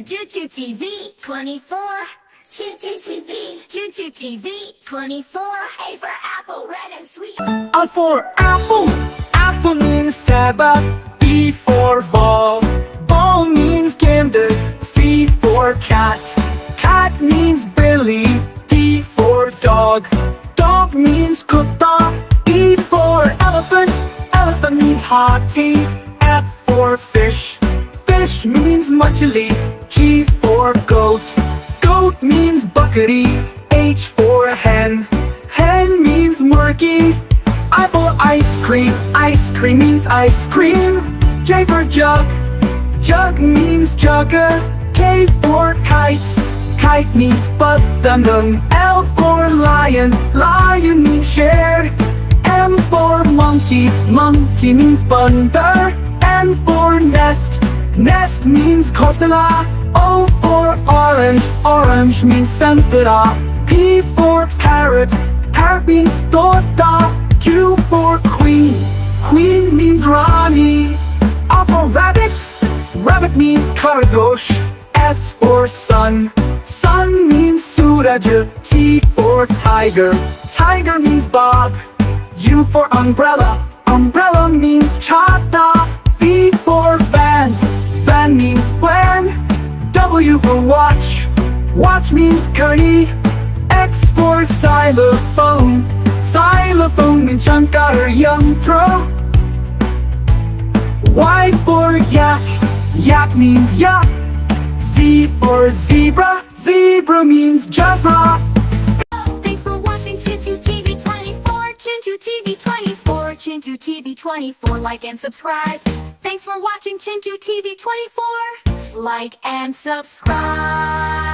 to Chintu TV 24. Chintu TV, Chintu TV 24. A for apple, red and sweet. A for apple, apple means Sabbath. B for ball, ball means kinder. C for cat, cat means Billy. D for dog, dog means kutta. E for elephant, elephant means hathi. F for fish, fish means machli. G for goat, goat means bakari. H for hen, hen means murky. I for ice cream means ice cream. J for jug, jug means jugger. K for kite, kite means patandang. L for lion, lion means share. M for monkey, monkey means bandar. N for nest, nest means kosala. O for orange, orange means santara. P for parrot, parrot means tota. Q for queen, queen means rani. R for rabbit, rabbit means karagosh. S for sun, sun means suraj. T for tiger, tiger means bob. U for umbrella, umbrella means chata. V for van, van means when. W for watch, watch means curry. X for xylophone, xylophone means shankar yantra. Y for yak, yak means yak. Z for zebra, zebra means zebra. Thanks for watching Chintu TV 24. Chintu TV 24. Chintu TV 24. Like and subscribe. Thanks for watching Chintu TV 24. Like and subscribe.